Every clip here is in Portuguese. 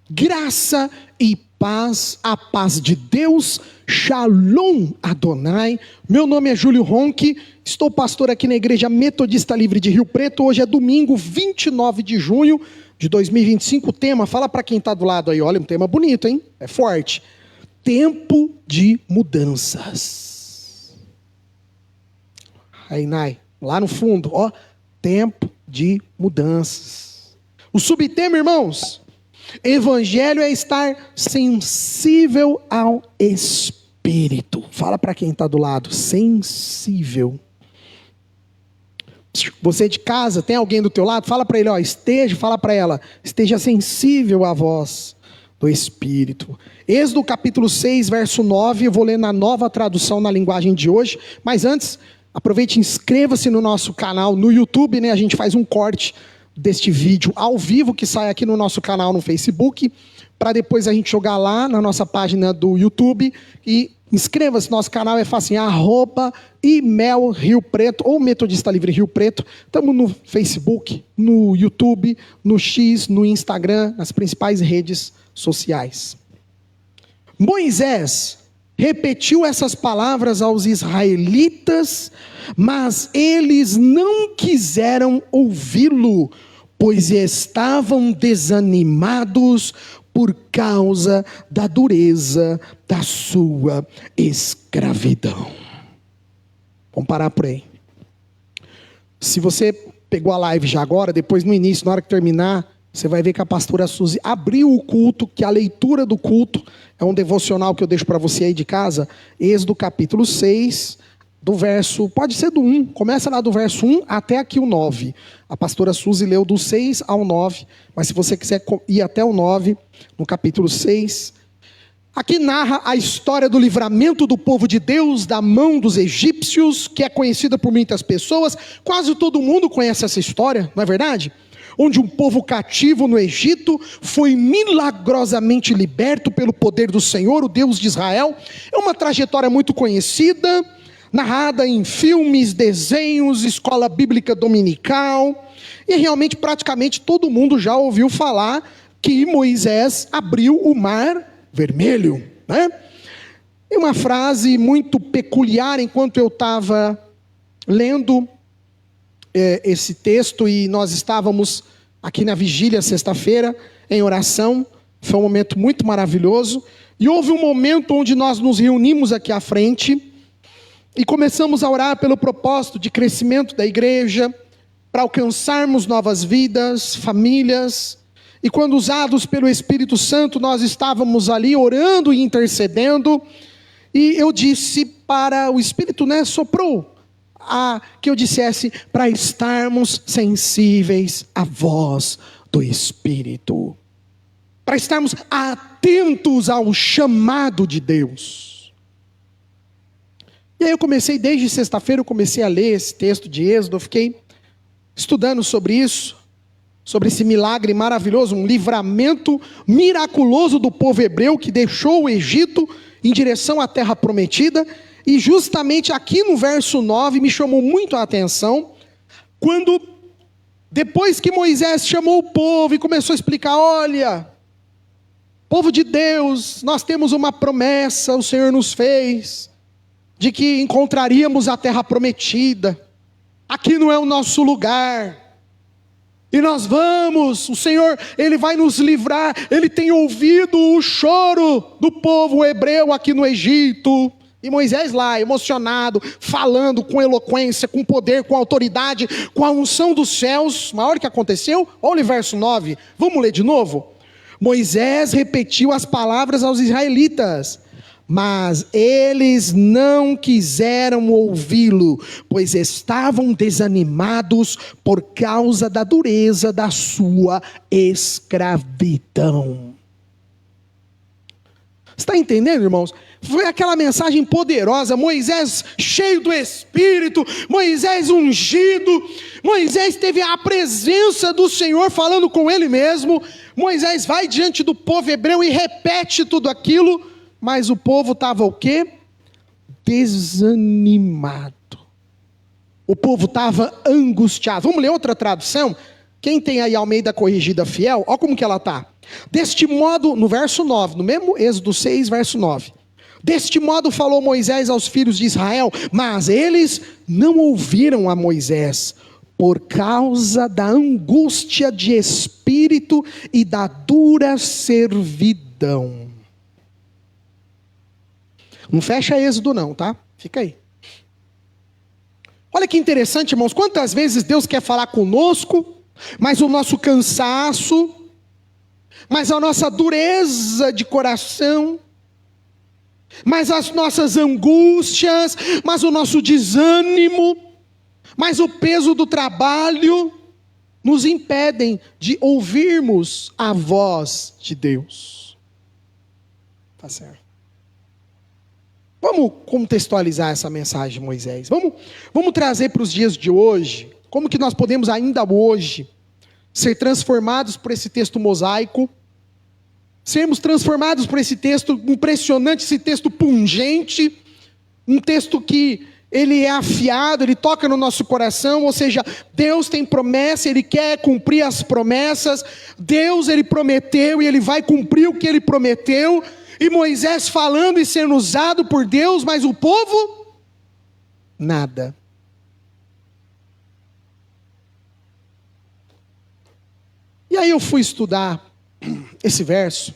Graça e paz, a paz de Deus, Shalom Adonai. Meu nome é Júlio Ronque, estou pastor aqui na Igreja Metodista Livre de Rio Preto. Hoje é domingo, 29 de junho de 2025. O tema, fala para quem está do lado aí, olha, um tema bonito, hein? É forte. Tempo de mudanças. Aí, Nai, lá no fundo, ó, tempo de mudanças. O subtema, irmãos, Evangelho é estar sensível ao Espírito. Fala para quem está do lado, sensível. Você de casa, tem alguém do teu lado? Fala para ele, ó, fala para ela, esteja sensível à voz do Espírito. Êxodo capítulo 6, verso 9, eu vou ler na Nova Tradução na linguagem de hoje, mas antes, aproveite e inscreva-se no nosso canal no YouTube, né? A gente faz um corte deste vídeo ao vivo que sai aqui no nosso canal no Facebook, para depois a gente jogar lá na nossa página do YouTube. E inscreva-se no nosso canal, é fácil, @IMEL Rio Preto ou Metodista Livre Rio Preto. Estamos no Facebook, no YouTube, no X, no Instagram, nas principais redes sociais. Moisés repetiu essas palavras aos israelitas, mas eles não quiseram ouvi-lo, pois estavam desanimados por causa da dureza da sua escravidão. Vamos parar por aí. Se você pegou a live já agora, depois no início, na hora que terminar, você vai ver que a pastora Suzy abriu o culto, que a leitura do culto é um devocional que eu deixo para você aí de casa. Êxodo capítulo 6, do verso, pode ser do 1, começa lá do verso 1 até aqui o 9. A pastora Suzy leu do 6 ao 9, mas se você quiser ir até o 9, no capítulo 6, aqui narra a história do livramento do povo de Deus da mão dos egípcios, que é conhecida por muitas pessoas. Quase todo mundo conhece essa história, não é verdade? Onde um povo cativo no Egito foi milagrosamente liberto pelo poder do Senhor, o Deus de Israel. É uma trajetória muito conhecida, narrada em filmes, desenhos, escola bíblica dominical, e realmente praticamente todo mundo já ouviu falar que Moisés abriu o mar vermelho, né? É uma frase muito peculiar. Enquanto eu estava lendo esse texto e nós estávamos aqui na vigília sexta-feira em oração, foi um momento muito maravilhoso, e houve um momento onde nós nos reunimos aqui à frente e começamos a orar pelo propósito de crescimento da igreja, para alcançarmos novas vidas, famílias. E quando usados pelo Espírito Santo, nós estávamos ali orando e intercedendo, e eu disse para o Espírito, soprou, que eu dissesse para estarmos sensíveis à voz do Espírito, para estarmos atentos ao chamado de Deus. E aí eu comecei, desde sexta-feira eu comecei a ler esse texto de Êxodo, eu fiquei estudando sobre isso, sobre esse milagre maravilhoso, um livramento miraculoso do povo hebreu que deixou o Egito em direção à terra prometida. E justamente aqui no verso 9 me chamou muito a atenção, quando depois que Moisés chamou o povo e começou a explicar, olha, povo de Deus, nós temos uma promessa, o Senhor nos fez, de que encontraríamos a terra prometida, aqui não é o nosso lugar, e nós vamos, o Senhor, Ele vai nos livrar, Ele tem ouvido o choro do povo hebreu aqui no Egito. E Moisés lá, emocionado, falando com eloquência, com poder, com autoridade, com a unção dos céus. Mas olha o que aconteceu, olha o verso 9, vamos ler de novo? Moisés repetiu as palavras aos israelitas, mas eles não quiseram ouvi-lo, pois estavam desanimados por causa da dureza da sua escravidão. Está entendendo, irmãos? Foi aquela mensagem poderosa, Moisés cheio do Espírito, Moisés ungido, Moisés teve a presença do Senhor falando com ele mesmo. Moisés vai diante do povo hebreu e repete tudo aquilo, mas o povo estava o quê? Desanimado. O povo estava angustiado. Vamos ler outra tradução, quem tem aí Almeida Corrigida Fiel, olha como que ela está. Deste modo, no verso 9, no mesmo Êxodo 6, verso 9. Deste modo falou Moisés aos filhos de Israel, mas eles não ouviram a Moisés, por causa da angústia de espírito e da dura servidão. Não fecha Êxodo não, tá? Fica aí. Olha que interessante, irmãos, quantas vezes Deus quer falar conosco, mas o nosso cansaço, mas a nossa dureza de coração, mas as nossas angústias, mas o nosso desânimo, mas o peso do trabalho, nos impedem de ouvirmos a voz de Deus. Tá certo. Vamos contextualizar essa mensagem de Moisés. Vamos trazer para os dias de hoje, como que nós podemos ainda hoje ser transformados por esse texto mosaico, sermos transformados por esse texto impressionante, esse texto pungente, um texto que ele é afiado, ele toca no nosso coração, ou seja, Deus tem promessa, Ele quer cumprir as promessas, Deus Ele prometeu e Ele vai cumprir o que Ele prometeu, e Moisés falando e sendo usado por Deus, mas o povo, nada. E aí eu fui estudar esse verso,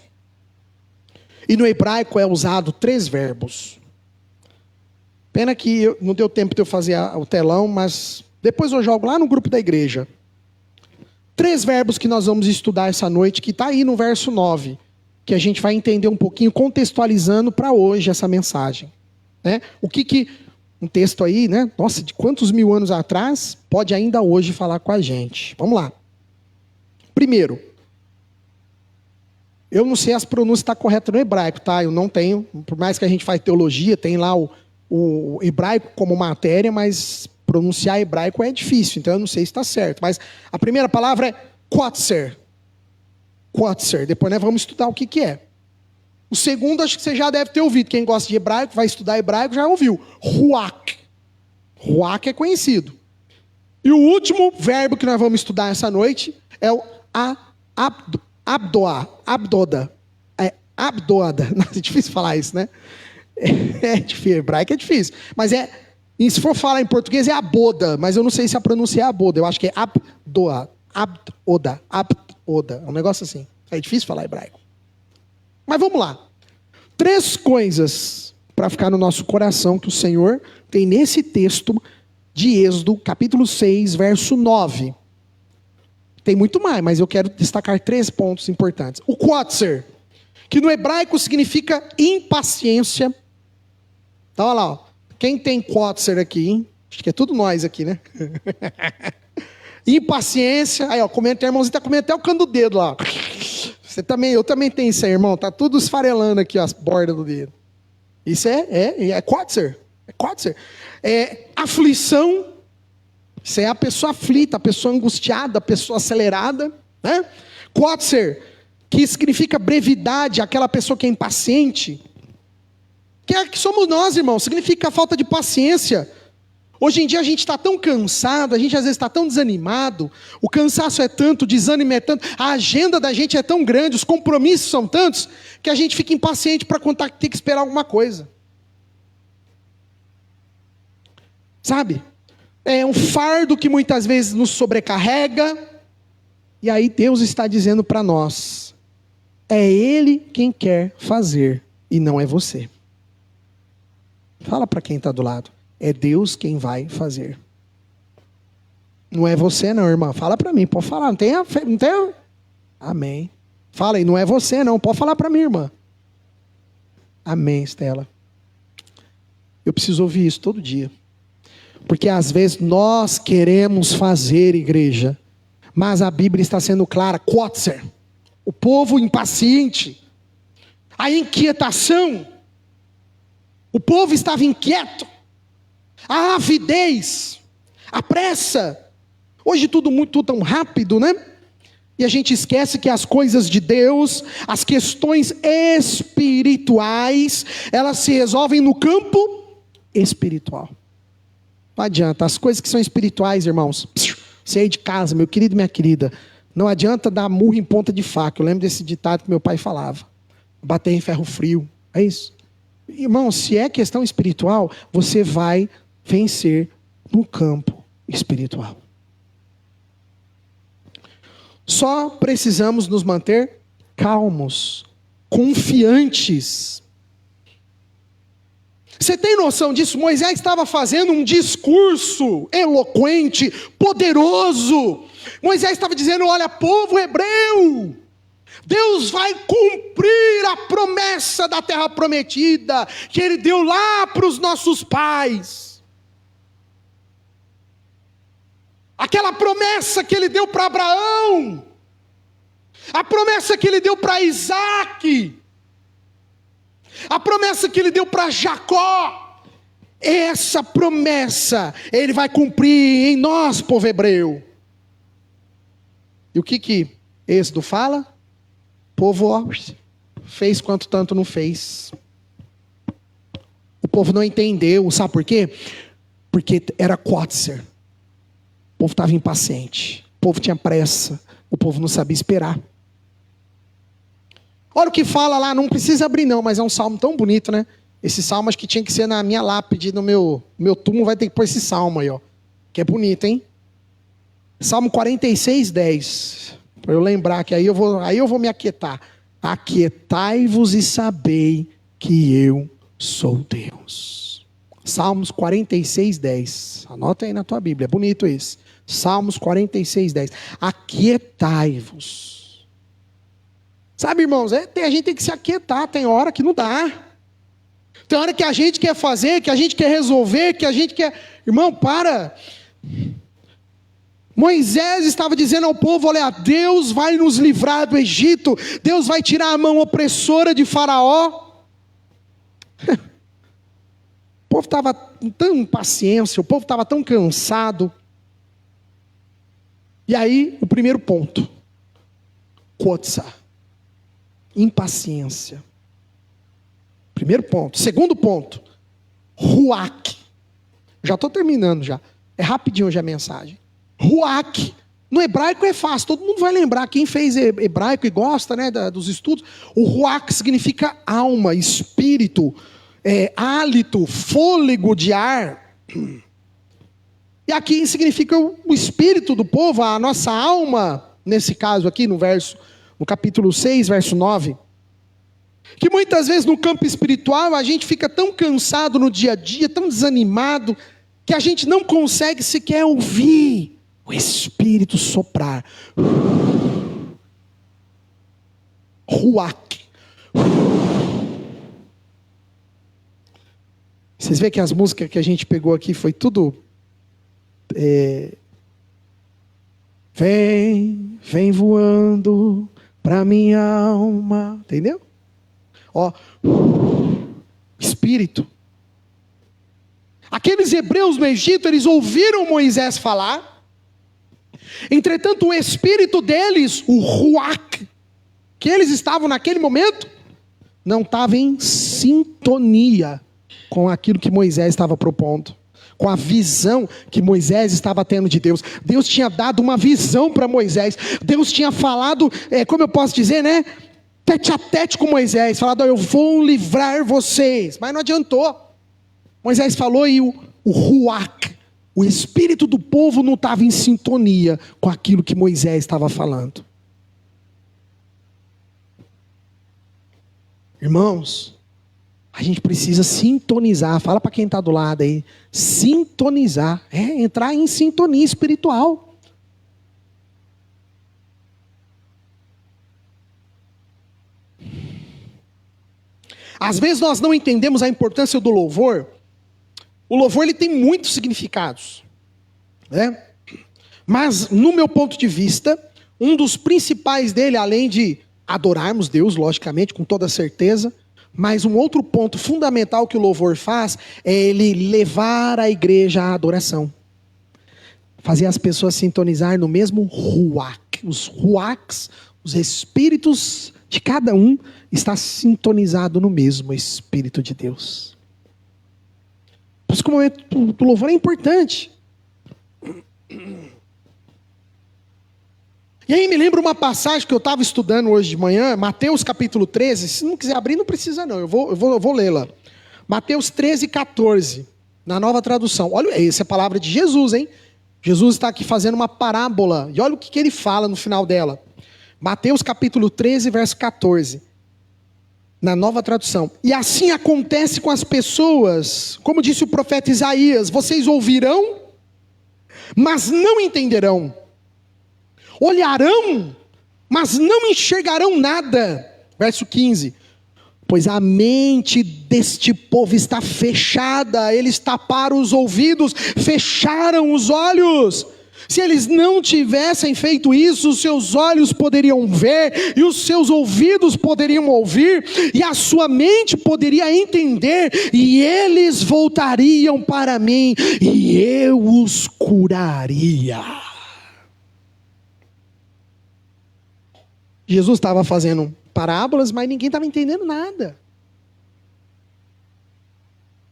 e no hebraico é usado 3 verbos. Pena que não deu tempo de eu fazer o telão, mas depois eu jogo lá no grupo da igreja. 3 verbos que nós vamos estudar essa noite, que está aí no verso 9, que a gente vai entender um pouquinho, contextualizando para hoje essa mensagem. Né? O que um texto aí, né? Nossa, de quantos mil anos atrás, pode ainda hoje falar com a gente. Vamos lá. Primeiro, eu não sei as pronúncias estão corretas no hebraico, tá? Eu não tenho, por mais que a gente faz teologia, tem lá o hebraico como matéria, mas pronunciar hebraico é difícil, então eu não sei se está certo. Mas a primeira palavra é quatser. Quatser. Depois nós vamos estudar o que é. O segundo, acho que você já deve ter ouvido. Quem gosta de hebraico, vai estudar hebraico, já ouviu. Ruach. Ruach é conhecido. E o último verbo que nós vamos estudar essa noite é o abdoda. É abdoda. É difícil falar isso, né? É difícil, hebraico é difícil. Mas e se for falar em português é aboda, mas eu não sei se a pronúncia é aboda. Eu acho que é abdoda. É um negócio assim. É difícil falar hebraico. Mas vamos lá. 3 coisas para ficar no nosso coração que o Senhor tem nesse texto de Êxodo, capítulo 6, verso 9. Tem muito mais, mas eu quero destacar 3 pontos importantes. O quatser, que no hebraico significa impaciência. Então, olha lá, ó. Quem tem quatser aqui, hein? Acho que é tudo nós aqui, né? Impaciência. Aí, ó, comenta, irmãozinho, tá comendo até o cano do dedo lá. Eu também tenho isso aí, irmão. Tá tudo esfarelando aqui, ó, as bordas do dedo. Isso é quatser. É quatser. É aflição. Isso é a pessoa aflita, a pessoa angustiada, a pessoa acelerada, né? Quatser, que significa brevidade, aquela pessoa que é impaciente. Que somos nós, irmãos, significa falta de paciência. Hoje em dia a gente está tão cansado, a gente às vezes está tão desanimado, o cansaço é tanto, o desânimo é tanto, a agenda da gente é tão grande, os compromissos são tantos, que a gente fica impaciente para contar que tem que esperar alguma coisa. Sabe? É um fardo que muitas vezes nos sobrecarrega, e aí Deus está dizendo para nós, é Ele quem quer fazer, e não é você. Fala para quem está do lado, é Deus quem vai fazer. Não é você não, irmã, fala para mim, pode falar, não tem. Amém. Fala aí, não é você não, pode falar para mim, irmã. Amém, Estela. Eu preciso ouvir isso todo dia. Porque às vezes nós queremos fazer igreja, mas a Bíblia está sendo clara, quatser, o povo impaciente, a inquietação, o povo estava inquieto, a avidez, a pressa, hoje tudo tão rápido, né? E a gente esquece que as coisas de Deus, as questões espirituais, elas se resolvem no campo espiritual. Não adianta, as coisas que são espirituais, irmãos, Você aí de casa, meu querido e minha querida, não adianta dar murro em ponta de faca. Eu lembro desse ditado que meu pai falava. Bater em ferro frio. É isso. Irmão, se é questão espiritual, você vai vencer no campo espiritual. Só precisamos nos manter calmos, confiantes. Você tem noção disso? Moisés estava fazendo um discurso eloquente, poderoso. Moisés estava dizendo: olha, povo hebreu, Deus vai cumprir a promessa da terra prometida, que Ele deu lá para os nossos pais. Aquela promessa que Ele deu para Abraão, a promessa que Ele deu para Isaac, a promessa que Ele deu para Jacó, essa promessa Ele vai cumprir em nós, povo hebreu. E o que Êxodo fala? O povo fez quanto tanto não fez. O povo não entendeu, sabe por quê? Porque era Kotzer. O povo estava impaciente, o povo tinha pressa, o povo não sabia esperar. Olha o que fala lá, não precisa abrir não, mas é um salmo tão bonito, né? Esse salmo acho que tinha que ser na minha lápide, no meu túmulo vai ter que pôr esse salmo aí, ó. Que é bonito, hein? Salmo 46:10. Para eu lembrar que aí eu vou me aquietar. Aquietai-vos e sabei que eu sou Deus. Salmos 46:10. Anota aí na tua Bíblia, é bonito esse. Salmos 46:10. Aquietai-vos. Sabe, irmãos, a gente tem que se aquietar, tem hora que não dá. Tem hora que a gente quer fazer, que a gente quer resolver, que a gente quer... Irmão, para. Moisés estava dizendo ao povo: olha, Deus vai nos livrar do Egito, Deus vai tirar a mão opressora de Faraó. O povo estava tão impaciência, o povo estava tão cansado. E aí, o primeiro ponto, Kotza, impaciência. Primeiro ponto. Segundo ponto, Ruach. Já estou terminando já. É rapidinho hoje a mensagem. Ruach. No hebraico é fácil, todo mundo vai lembrar. Quem fez hebraico e gosta, né, dos estudos. O Ruach significa alma, espírito, hálito, fôlego de ar. E aqui significa o espírito do povo, a nossa alma, nesse caso aqui, no capítulo 6, verso 9. Que muitas vezes no campo espiritual a gente fica tão cansado no dia a dia, tão desanimado, que a gente não consegue sequer ouvir o Espírito soprar. Ruach. Vocês veem que as músicas que a gente pegou aqui foi tudo... Vem voando pra minha alma. Entendeu? Ó, Espírito. Aqueles hebreus no Egito, eles ouviram Moisés falar. Entretanto, o espírito deles, o Ruach, que eles estavam naquele momento, não estava em sintonia com aquilo que Moisés estava propondo, com a visão que Moisés estava tendo de Deus. Deus tinha dado uma visão para Moisés. Deus tinha falado, como eu posso dizer, né? Tete a tete com Moisés, falado: eu vou livrar vocês. Mas não adiantou. Moisés falou e o Ruach, o espírito do povo, não estava em sintonia com aquilo que Moisés estava falando. Irmãos, a gente precisa sintonizar. Fala para quem está do lado aí. Sintonizar. Entrar em sintonia espiritual. Às vezes nós não entendemos a importância do louvor. O louvor, ele tem muitos significados, né? Mas no meu ponto de vista, um dos principais dele, além de adorarmos Deus, logicamente, com toda certeza, mas um outro ponto fundamental que o louvor faz é ele levar a igreja à adoração. Fazer as pessoas sintonizar no mesmo ruach. Os ruachs, os espíritos de cada um, está sintonizado no mesmo Espírito de Deus. Por isso que o momento do louvor é importante. E aí me lembra uma passagem que eu estava estudando hoje de manhã, Mateus capítulo 13. Se não quiser abrir, não precisa não, eu vou lê-la. Mateus 13, 14, na Nova Tradução. Olha, essa é a palavra de Jesus, hein? Jesus está aqui fazendo uma parábola, e olha o que ele fala no final dela. Mateus capítulo 13, verso 14, na Nova Tradução. E assim acontece com as pessoas, como disse o profeta Isaías: vocês ouvirão, mas não entenderão. Olharão, mas não enxergarão nada. Verso 15. Pois a mente deste povo está fechada, eles taparam os ouvidos, fecharam os olhos. Se eles não tivessem feito isso, os seus olhos poderiam ver, e os seus ouvidos poderiam ouvir, e a sua mente poderia entender, e eles voltariam para mim, e eu os curaria. Jesus estava fazendo parábolas, mas ninguém estava entendendo nada.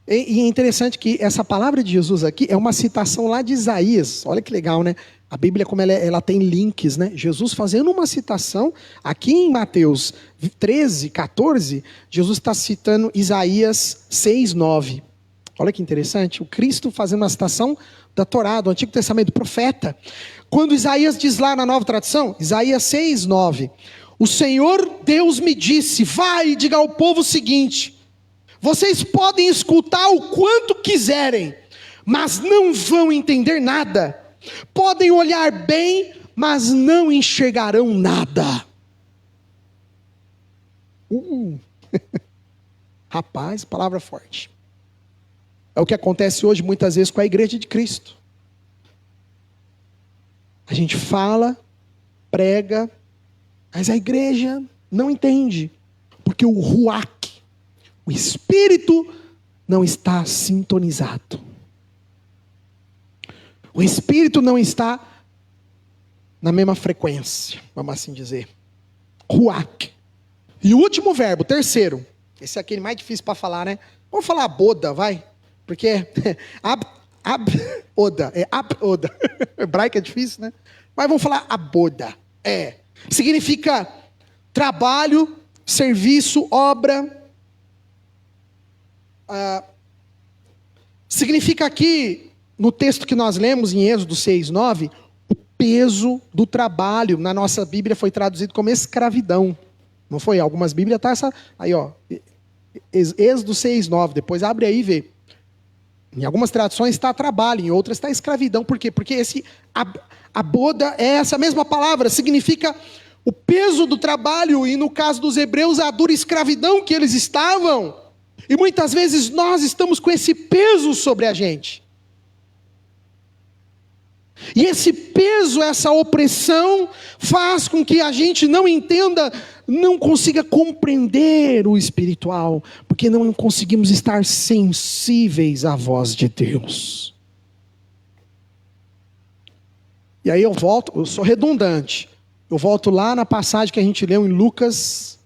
E é interessante que essa palavra de Jesus aqui é uma citação lá de Isaías. Olha que legal, né? A Bíblia, como ela tem links, né? Jesus fazendo uma citação, aqui em Mateus 13, 14, Jesus está citando Isaías 6, 9. Olha que interessante, o Cristo fazendo uma citação da Torá, do Antigo Testamento, do profeta. Quando Isaías diz lá na Nova Tradução, Isaías 6, 9, o Senhor Deus me disse: vai e diga ao povo o seguinte: vocês podem escutar o quanto quiserem, mas não vão entender nada. Podem olhar bem, mas não enxergarão nada. Rapaz, palavra forte. É o que acontece hoje muitas vezes com a igreja de Cristo. A gente fala, prega, mas a igreja não entende, porque o ruach, o espírito, não está sintonizado. O espírito não está na mesma frequência, vamos assim dizer. Ruach. E o último verbo, terceiro, esse é aquele mais difícil para falar, né? Vamos falar aboda, vai, porque oda, oda. Hebraico é difícil, né? Mas vamos falar aboda. Significa trabalho, serviço, obra. Significa aqui, no texto que nós lemos em Êxodo 6, 9, o peso do trabalho. Na nossa Bíblia foi traduzido como escravidão. Não foi? Algumas Bíblias tá essa. Aí, ó. Êxodo 6, 9. Depois abre aí e vê. Em algumas traduções está trabalho, em outras está escravidão. Por quê? Porque a boda é essa mesma palavra, significa o peso do trabalho, e no caso dos hebreus, a dura escravidão que eles estavam. E muitas vezes nós estamos com esse peso sobre a gente. E esse peso, essa opressão, faz com que a gente não entenda, não consiga compreender o espiritual, porque não conseguimos estar sensíveis à voz de Deus. E aí eu sou redundante, eu volto lá na passagem que a gente leu em Lucas,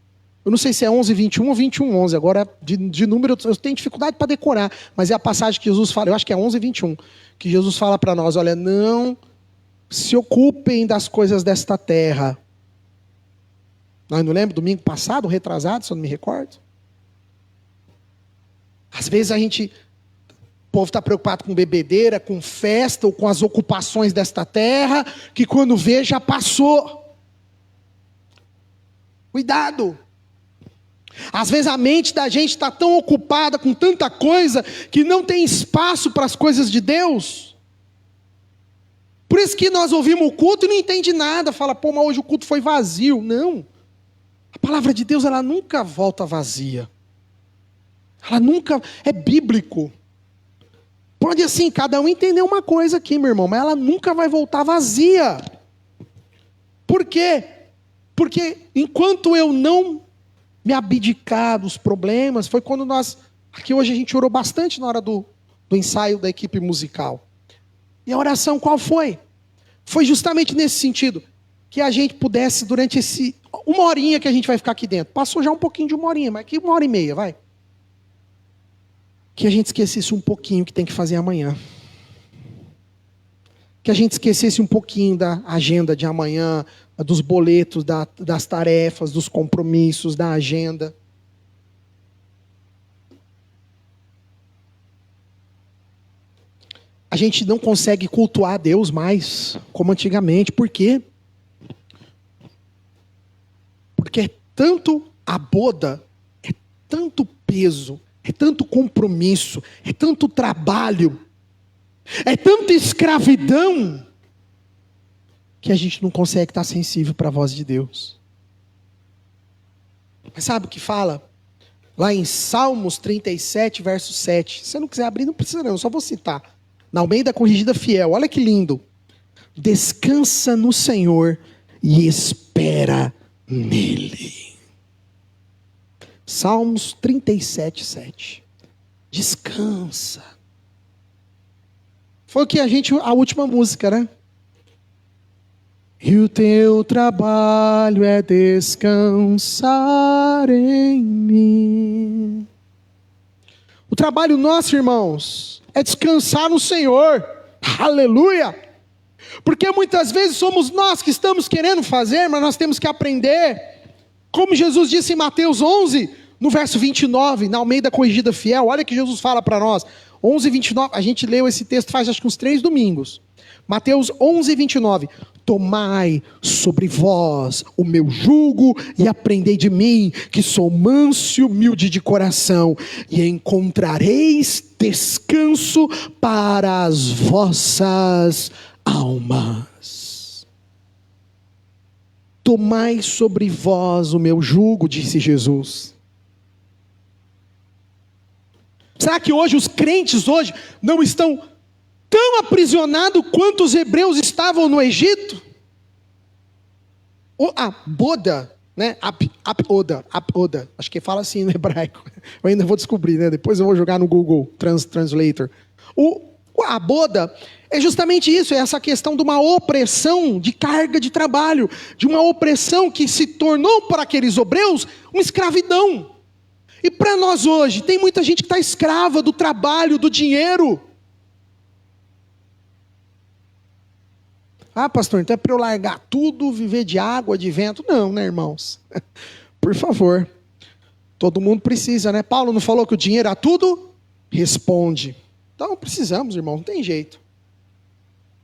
eu não sei se é 11, 21 ou 21, 11, agora de número eu tenho dificuldade para decorar, mas é a passagem que Jesus fala, eu acho que é 11, 21, que Jesus fala para nós: olha, não se ocupem das coisas desta terra. Nós não lembra, domingo passado, retrasado, se eu não me recordo? Às vezes o povo está preocupado com bebedeira, com festa, ou com as ocupações desta terra, que quando vê já passou. Cuidado. Às vezes a mente da gente está tão ocupada com tanta coisa, que não tem espaço para as coisas de Deus. Por isso que nós ouvimos o culto e não entende nada, fala: pô, mas hoje o culto foi vazio. Não. A palavra de Deus, ela nunca volta vazia. Ela nunca, é bíblico. Pode assim, cada um entender uma coisa aqui, meu irmão, mas ela nunca vai voltar vazia. Por quê? Porque enquanto eu não me abdicar dos problemas, foi quando aqui hoje a gente orou bastante na hora do ensaio da equipe musical. E a oração qual foi? Foi justamente nesse sentido, que a gente pudesse, durante uma horinha que a gente vai ficar aqui dentro, passou já um pouquinho de uma horinha, mas aqui 1h30, vai. Que a gente esquecesse um pouquinho o que tem que fazer amanhã. Que a gente esquecesse um pouquinho da agenda de amanhã, dos boletos, das tarefas, dos compromissos, da agenda. A gente não consegue cultuar a Deus mais, como antigamente. Por quê? Porque é tanto a boda, é tanto peso, é tanto compromisso, é tanto trabalho, é tanta escravidão, que a gente não consegue estar sensível para a voz de Deus. Mas sabe o que fala? Lá em Salmos 37, verso 7. Se você não quiser abrir, não precisa não, eu só vou citar. Na Almeida Corrigida Fiel, olha que lindo. Descansa no Senhor e espera nele. Salmos 37, 7. Descansa. Foi o que a última música, né? E o teu trabalho é descansar em mim. O trabalho nosso, irmãos, é descansar no Senhor. Aleluia! Porque muitas vezes somos nós que estamos querendo fazer, mas nós temos que aprender. Como Jesus disse em Mateus 11, no verso 29, na Almeida Corrigida Fiel, olha que Jesus fala para nós. 11, 29, a gente leu esse texto faz acho que uns 3 domingos. Mateus 11, 29. Tomai sobre vós o meu jugo e aprendei de mim, que sou manso e humilde de coração, e encontrareis descanso para as vossas almas. Tomai sobre vós o meu jugo, disse Jesus. Será que hoje os crentes não estão tão aprisionados quanto os hebreus estavam no Egito? A boda, né? Apoda, acho que fala assim no hebraico. Eu ainda vou descobrir, né? Depois eu vou jogar no Google Translator. A boda é justamente isso, é essa questão de uma opressão de carga de trabalho, de uma opressão que se tornou para aqueles hebreus uma escravidão. E para nós hoje, tem muita gente que está escrava do trabalho, do dinheiro. Ah, pastor, então é para eu largar tudo, viver de água, de vento? Não, né, irmãos? Por favor. Todo mundo precisa, né? Paulo não falou que o dinheiro a tudo responde. Então precisamos, irmão, não tem jeito.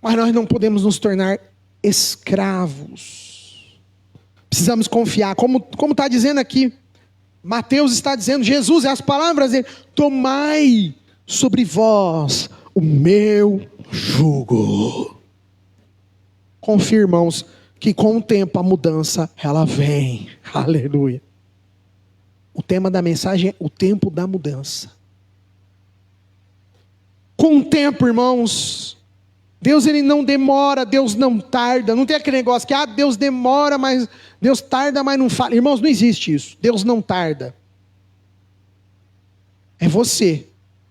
Mas nós não podemos nos tornar escravos. Precisamos confiar. Como está dizendo aqui, Mateus está dizendo, Jesus, é as palavras dele. Tomai sobre vós o meu jugo. Confia, irmãos, que com o tempo a mudança, ela vem. Aleluia. O tema da mensagem é o tempo da mudança. Com o tempo, irmãos, Deus ele não demora, Deus não tarda. Não tem aquele negócio que Deus demora, mas Deus tarda, mas não fala. Irmãos, não existe isso. Deus não tarda. É você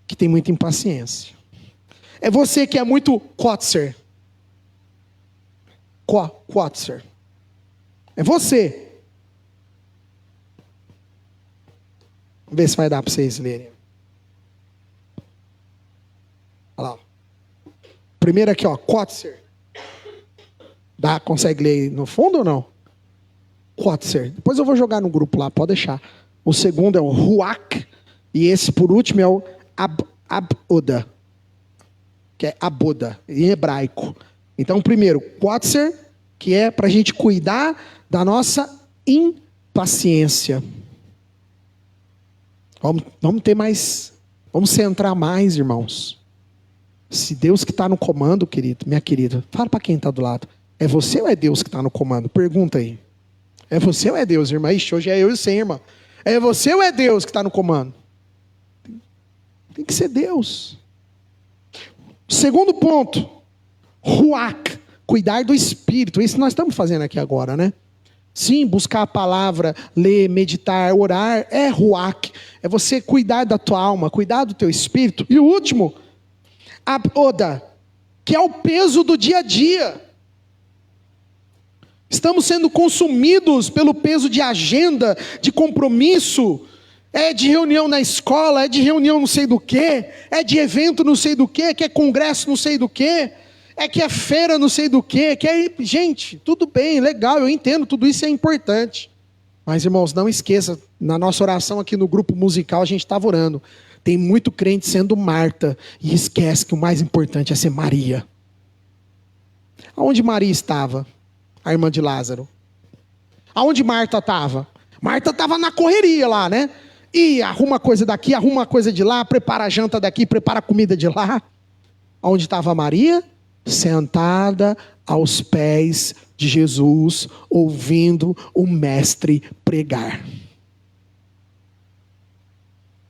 que tem muita impaciência. É você que é muito kotzer. Kotzer. É você. Vamos ver se vai dar para vocês lerem. Olha lá. Primeiro aqui, Kotzer. Consegue ler aí no fundo ou não? Kotzer. Depois eu vou jogar no grupo lá, pode deixar. O segundo é o Ruach. E esse por último é o Aboda. Que é Aboda, em hebraico. Então, primeiro, Kotzer, que é para a gente cuidar da nossa impaciência. Vamos ter mais, vamos centrar mais, irmãos. Se Deus que está no comando, querido, minha querida, fala para quem está do lado. É você ou é Deus que está no comando? Pergunta aí. É você ou é Deus, irmã? Ixi, hoje é eu e você, irmã. É você ou é Deus que está no comando? Tem que ser Deus. Segundo ponto, Ruach, cuidar do Espírito. Isso nós estamos fazendo aqui agora, né? Sim, buscar a palavra, ler, meditar, orar, é Ruach. É você cuidar da tua alma, cuidar do teu espírito. E o último, Aboda, que é o peso do dia a dia. Estamos sendo consumidos pelo peso de agenda, de compromisso. É de reunião na escola, é de reunião não sei do que, é de evento não sei do que é congresso não sei do que, é que é feira não sei do quê, que é... Gente, tudo bem, legal, eu entendo, tudo isso é importante. Mas, irmãos, não esqueça, na nossa oração aqui no grupo musical, a gente estava orando. Tem muito crente sendo Marta e esquece que o mais importante é ser Maria. Aonde Maria estava? A irmã de Lázaro. Aonde Marta estava? Marta estava na correria lá, né? E arruma coisa daqui, arruma coisa de lá, prepara a janta daqui, prepara a comida de lá. Aonde estava Maria? Sentada aos pés de Jesus, ouvindo o mestre pregar.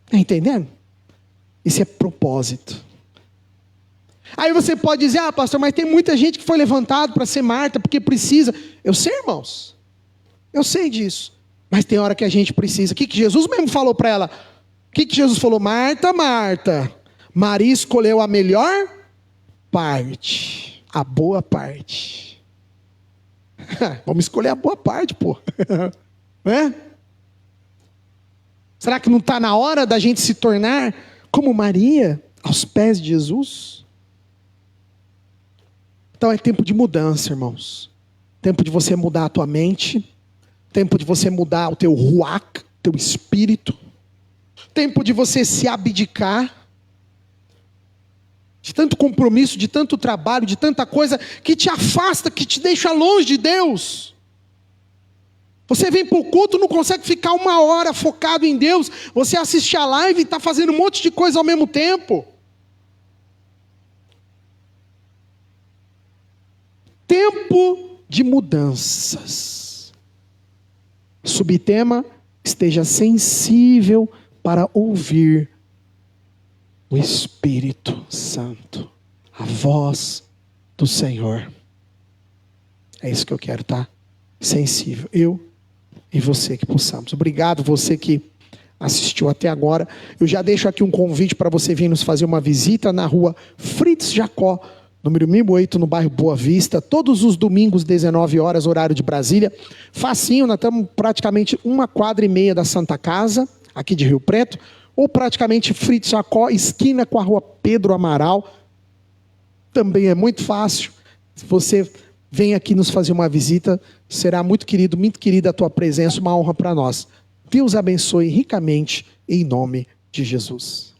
Está entendendo? Isso é propósito. Aí você pode dizer, pastor, mas tem muita gente que foi levantado para ser Marta, porque precisa. Eu sei, irmãos. Eu sei disso. Mas tem hora que a gente precisa. O que Jesus mesmo falou para ela? O que Jesus falou? Marta, Marta, Maria escolheu a melhor parte. A boa parte. Vamos escolher a boa parte, pô. Né? Será que não está na hora da gente se tornar como Maria, aos pés de Jesus? Então é tempo de mudança, irmãos. Tempo de você mudar a tua mente. Tempo de você mudar o teu ruach, teu espírito. Tempo de você se abdicar. De tanto compromisso, de tanto trabalho, de tanta coisa que te afasta, que te deixa longe de Deus. Você vem para o culto, não consegue ficar 1 hora focado em Deus. Você assiste a live e está fazendo um monte de coisa ao mesmo tempo. Tempo de mudanças. Subtema: esteja sensível para ouvir o Espírito Santo, a voz do Senhor. É isso que eu quero, tá? Sensível. Eu e você que possamos. Obrigado você que assistiu até agora. Eu já deixo aqui um convite para você vir nos fazer uma visita na rua Fritz Jacó, número 1008, no bairro Boa Vista, todos os domingos, 19 horas, horário de Brasília. Facinho, nós estamos praticamente 1,5 quadra da Santa Casa, aqui de Rio Preto, ou praticamente Fritz Jacó, esquina com a rua Pedro Amaral. Também é muito fácil. Se você vem aqui nos fazer uma visita, será muito querido, muito querida a tua presença, uma honra para nós. Deus abençoe ricamente, em nome de Jesus.